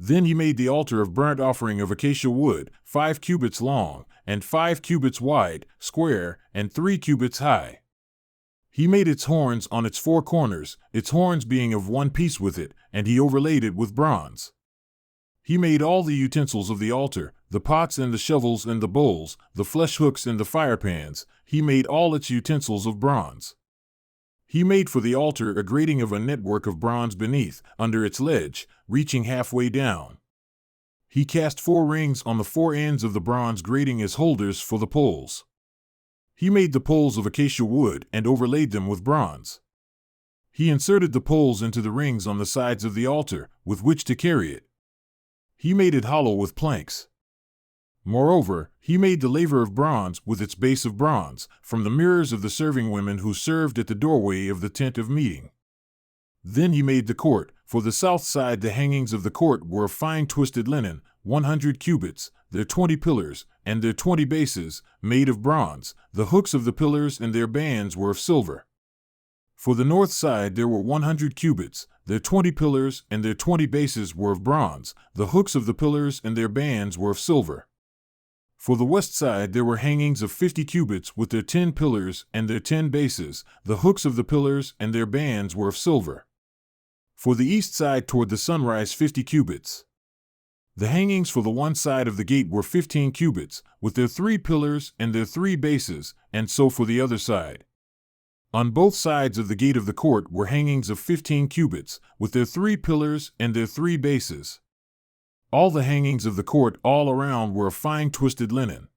Then he made the altar of burnt offering of acacia wood, 5 cubits long, and 5 cubits wide, square, and 3 cubits high. He made its horns on its 4 corners, its horns being of one piece with it, and he overlaid it with bronze. He made all the utensils of the altar, the pots and the shovels and the bowls, the flesh hooks and the firepans. He made all its utensils of bronze. He made for the altar a grating of a network of bronze beneath, under its ledge, reaching halfway down. He cast 4 rings on the 4 ends of the bronze grating as holders for the poles. He made the poles of acacia wood and overlaid them with bronze. He inserted the poles into the rings on the sides of the altar, with which to carry it. He made it hollow with planks. Moreover, he made the laver of bronze with its base of bronze, from the mirrors of the serving women who served at the doorway of the tent of meeting. Then he made the court. For the south side the hangings of the court were of fine twisted linen, 100 cubits, their 20 pillars, and their 20 bases, made of bronze. The hooks of the pillars and their bands were of silver. For the north side there were 100 cubits, their 20 pillars and their 20 bases were of bronze, the hooks of the pillars and their bands were of silver. For the west side there were hangings of 50 cubits with their 10 pillars and their 10 bases, the hooks of the pillars and their bands were of silver. For the east side toward the sunrise 50 cubits. The hangings for the one side of the gate were 15 cubits, with their 3 pillars and their 3 bases, and so for the other side. On both sides of the gate of the court were hangings of 15 cubits, with their 3 pillars and their 3 bases. All the hangings of the court all around were of fine twisted linen.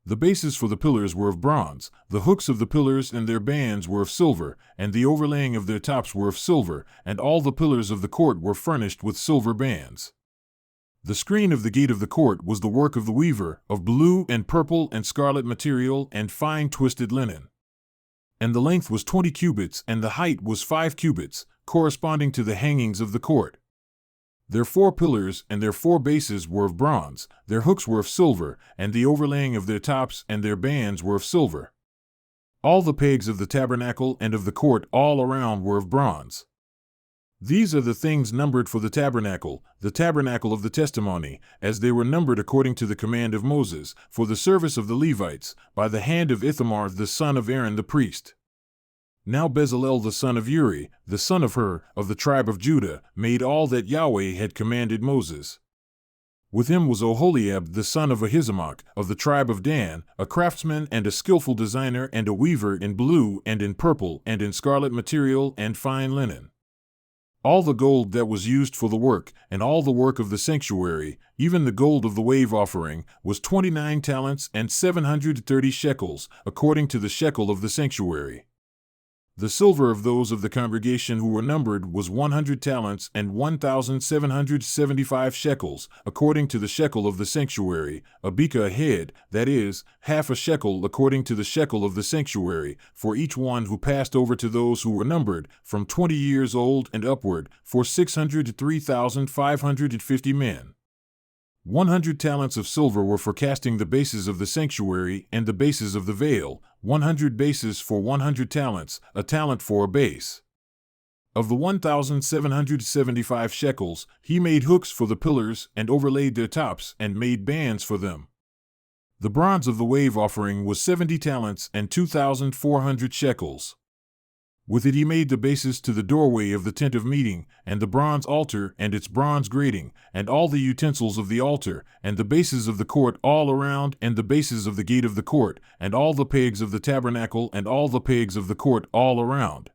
The bases for the pillars were of bronze, the hooks of the pillars and their bands were of silver, and the overlaying of their tops were of silver, and all the pillars of the court were furnished with silver bands. The screen of the gate of the court was the work of the weaver, of blue and purple and scarlet material and fine twisted linen. And the length was 20 cubits, and the height was 5 cubits, corresponding to the hangings of the court. Their 4 pillars and their 4 bases were of bronze, their hooks were of silver, and the overlaying of their tops and their bands were of silver. All the pegs of the tabernacle and of the court all around were of bronze. These are the things numbered for the tabernacle of the testimony, as they were numbered according to the command of Moses, for the service of the Levites, by the hand of Ithamar the son of Aaron the priest. Now Bezalel the son of Uri, the son of Hur, of the tribe of Judah, made all that Yahweh had commanded Moses. With him was Oholiab the son of Ahisamach, of the tribe of Dan, a craftsman and a skillful designer and a weaver in blue and in purple and in scarlet material and fine linen. All the gold that was used for the work, and all the work of the sanctuary, even the gold of the wave offering, was 29 talents and 730 shekels, according to the shekel of the sanctuary. The silver of those of the congregation who were numbered was 100 talents and 1,775 shekels, according to the shekel of the sanctuary, a beka a head, that is, half a shekel according to the shekel of the sanctuary, for each one who passed over to those who were numbered, from 20 years old and upward, for 603,550 men. 100 talents of silver were for casting the bases of the sanctuary and the bases of the veil, 100 bases for 100 talents, a talent for a base. Of the 1,775 shekels, he made hooks for the pillars and overlaid their tops and made bands for them. The bronze of the wave offering was 70 talents and 2,400 shekels. With it he made the bases to the doorway of the tent of meeting, and the bronze altar and its bronze grating, and all the utensils of the altar, and the bases of the court all around, and the bases of the gate of the court, and all the pegs of the tabernacle and all the pegs of the court all around.